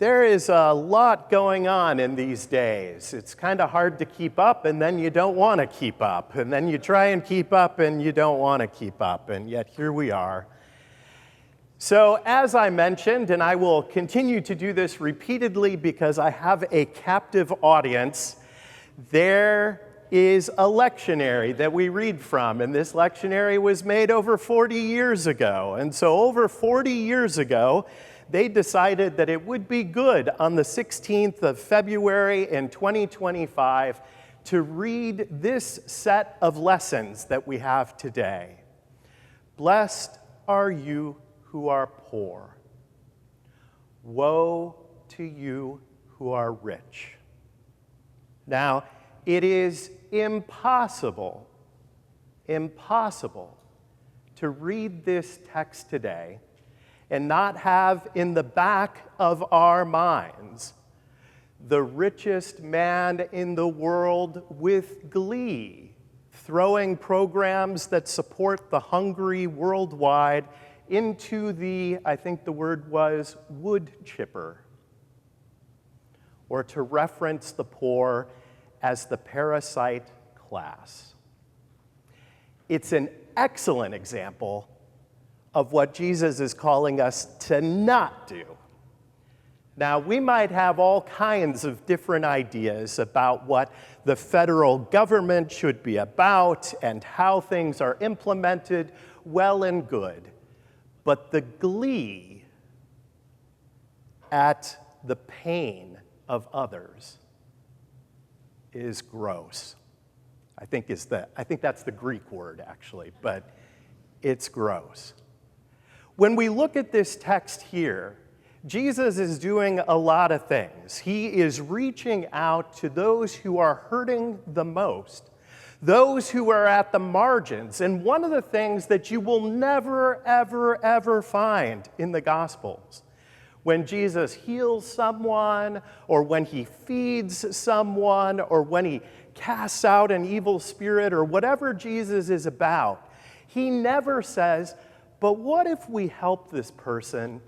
There is a lot going on in these days. It's kind of hard to keep up, and then you don't want to keep up. And then you try and keep up, and you don't want to keep up. And yet here we are. So as I mentioned, and I will continue to do this repeatedly because I have a captive audience, there is a lectionary that we read from. And this lectionary was made over 40 years ago. And so over 40 years ago, they decided that it would be good on the 16th of February in 2025 to read this set of lessons that we have today. Blessed are you who are poor. Woe to you who are rich. Now, it is impossible to read this text today and not have in the back of our minds the richest man in the world with glee, throwing programs that support the hungry worldwide into the, I think the word was, wood chipper, or to reference the poor as the parasite class. It's an excellent example of what Jesus is calling us to not do. Now, we might have all kinds of different ideas about what the federal government should be about and how things are implemented, well and good. But the glee at the pain of others is gross. I think that's the Greek word, actually, but it's gross. When we look at this text here, Jesus is doing a lot of things. He is reaching out to those who are hurting the most, those who are at the margins. And one of the things that you will never, ever, ever find in the Gospels, when Jesus heals someone, or when he feeds someone, or when he casts out an evil spirit, or whatever Jesus is about, he never says, but what if we help this person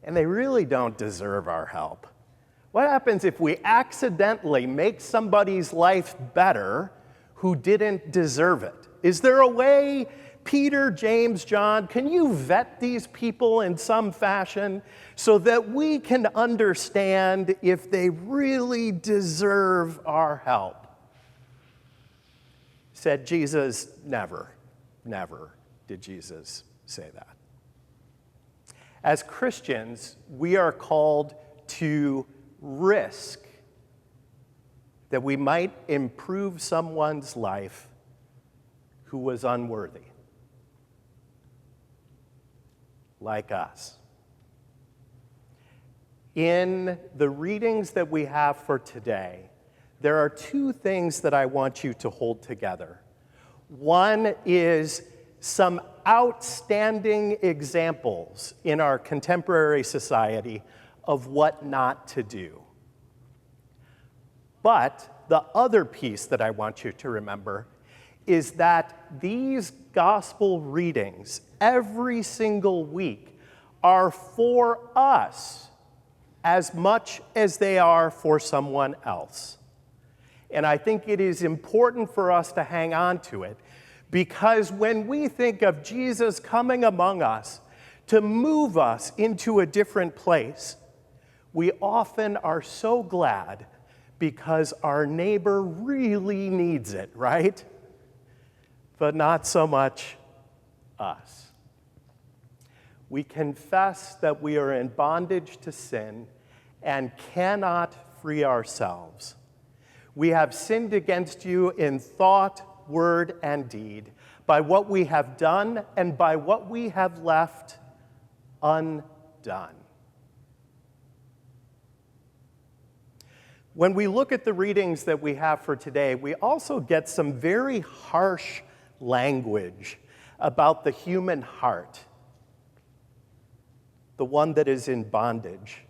and they really don't deserve our help? What happens if we accidentally make somebody's life better who didn't deserve it? Is there a way, Peter, James, John, can you vet these people in some fashion so that we can understand if they really deserve our help? Said Jesus, never did Jesus say that. As Christians, we are called to risk that we might improve someone's life who was unworthy, like us. In the readings that we have for today, there are two things that I want you to hold together. One is some outstanding examples in our contemporary society of what not to do. But the other piece that I want you to remember is that these gospel readings every single week are for us as much as they are for someone else. And I think it is important for us to hang on to it, because when we think of Jesus coming among us to move us into a different place, we often are so glad because our neighbor really needs it, right? But not so much us. We confess that we are in bondage to sin and cannot free ourselves. We have sinned against you in thought, word, and deed, by what we have done and by what we have left undone. When we look at the readings that we have for today, we also get some very harsh language about the human heart, the one that is in bondage,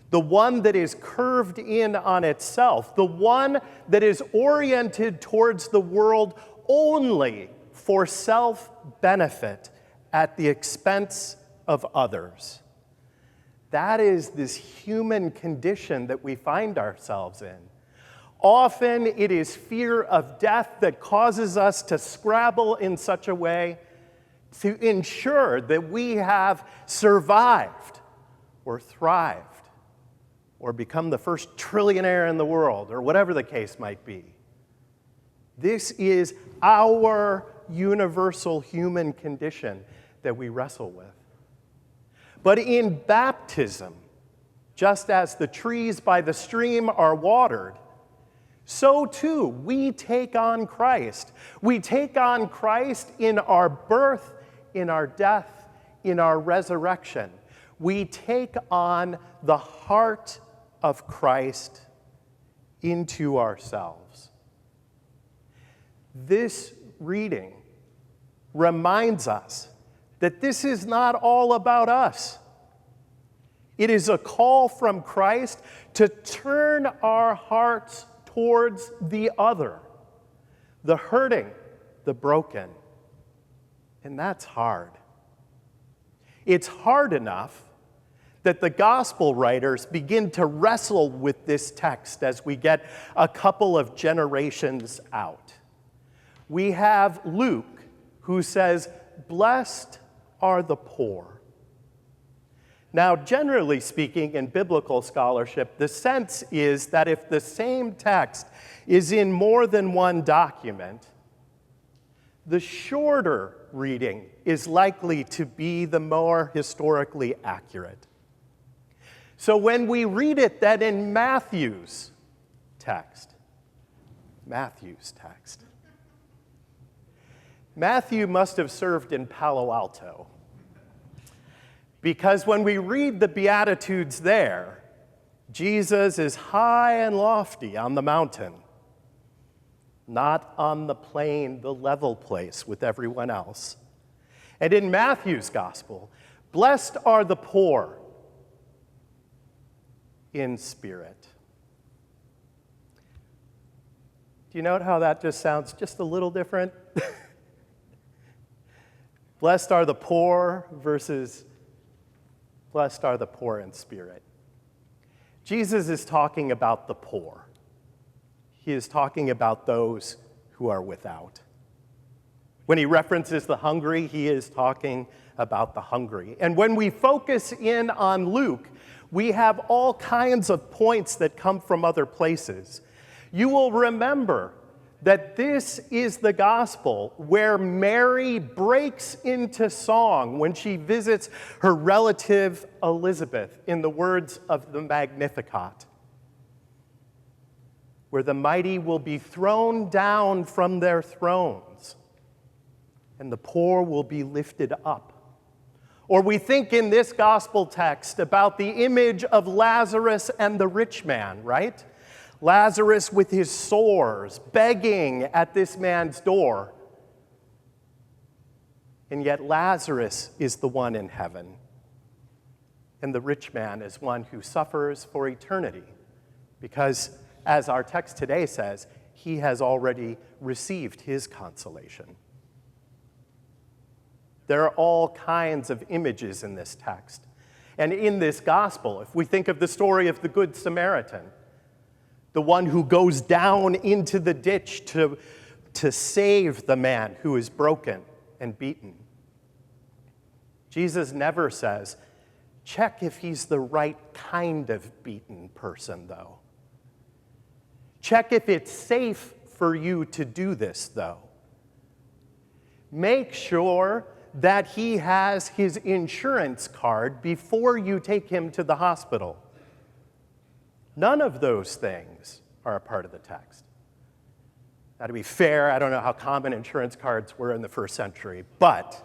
the one that is curved in on itself, the one that is oriented towards the world only for self-benefit at the expense of others. That is this human condition that we find ourselves in. Often it is fear of death that causes us to scrabble in such a way to ensure that we have survived or thrived or become the first trillionaire in the world or whatever the case might be. This is our universal human condition that we wrestle with. But in baptism, just as the trees by the stream are watered, so too we take on Christ. We take on Christ in our birth, in our death, in our resurrection. We take on the heart of Christ into ourselves. This reading reminds us that this is not all about us. It is a call from Christ to turn our hearts towards the other, the hurting, the broken. And that's hard. It's hard enough that the gospel writers begin to wrestle with this text as we get a couple of generations out. We have Luke, who says, "Blessed are the poor." Now, generally speaking, in biblical scholarship, the sense is that if the same text is in more than one document, the shorter reading is likely to be the more historically accurate. So when we read it then in Matthew's text, Matthew must have served in Palo Alto, because when we read the Beatitudes there, Jesus is high and lofty on the mountain, not on the plain, the level place with everyone else. And in Matthew's gospel, blessed are the poor in spirit. Do you note how that just sounds just a little different? Blessed are the poor versus blessed are the poor in spirit. Jesus is talking about the poor. He is talking about those who are without. When he references the hungry, he is talking about the hungry. And when we focus in on Luke, we have all kinds of points that come from other places. You will remember that this is the gospel where Mary breaks into song when she visits her relative Elizabeth in the words of the Magnificat, where the mighty will be thrown down from their thrones and the poor will be lifted up. Or we think in this gospel text about the image of Lazarus and the rich man, right? Lazarus with his sores, begging at this man's door. And yet Lazarus is the one in heaven. And the rich man is one who suffers for eternity. Because, as our text today says, he has already received his consolation. There are all kinds of images in this text. And in this gospel, if we think of the story of the Good Samaritan, the one who goes down into the ditch to save the man who is broken and beaten. Jesus never says, check if he's the right kind of beaten person, though. Check if it's safe for you to do this, though. Make sure that he has his insurance card before you take him to the hospital. None of those things are a part of the text. Now, to be fair, I don't know how common insurance cards were in the first century, but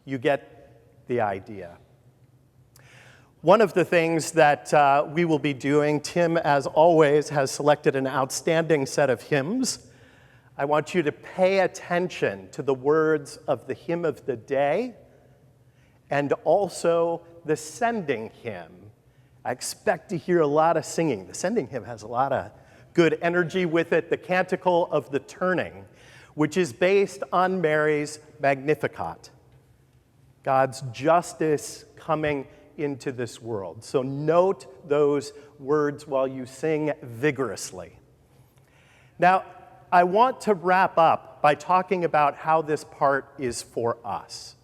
you get the idea. One of the things that we will be doing, Tim, as always, has selected an outstanding set of hymns. I want you to pay attention to the words of the hymn of the day and also the sending hymn. I expect to hear a lot of singing. The sending hymn has a lot of good energy with it. The Canticle of the Turning, which is based on Mary's Magnificat. God's justice coming into this world. So note those words while you sing vigorously. Now, I want to wrap up by talking about how this part is for us.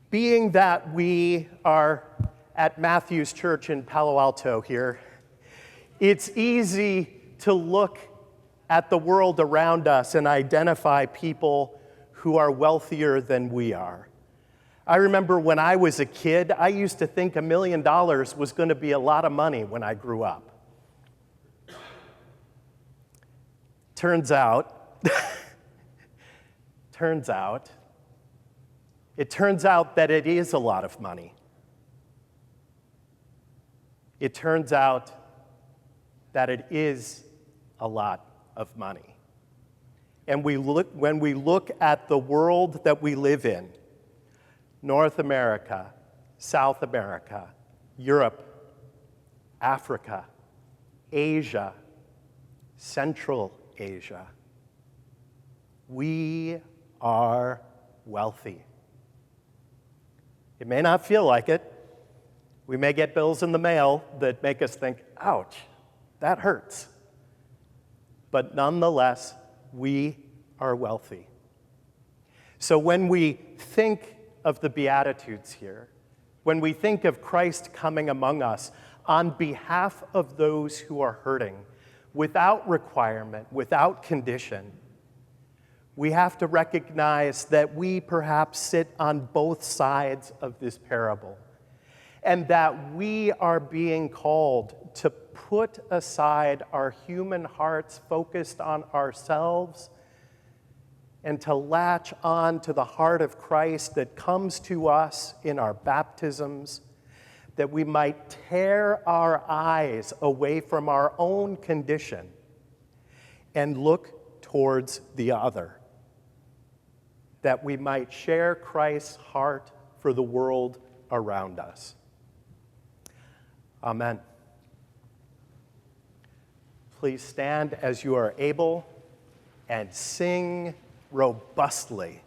Being that we are at Matthew's Church in Palo Alto here, it's easy to look at the world around us and identify people who are wealthier than we are. I remember when I was a kid, I used to think $1 million was going to be a lot of money when I grew up. Turns out that it is a lot of money. It turns out that it is a lot of money. And when we look at the world that we live in, North America, South America, Europe, Africa, Asia, Central Asia, we are wealthy. It may not feel like it. We may get bills in the mail that make us think, ouch, that hurts. But nonetheless, we are wealthy. So when we think of the Beatitudes here, when we think of Christ coming among us on behalf of those who are hurting, without requirement, without condition, we have to recognize that we perhaps sit on both sides of this parable, and that we are being called to put aside our human hearts focused on ourselves and to latch on to the heart of Christ that comes to us in our baptisms, that we might tear our eyes away from our own condition and look towards the other, that we might share Christ's heart for the world around us. Amen. Please stand as you are able and sing robustly.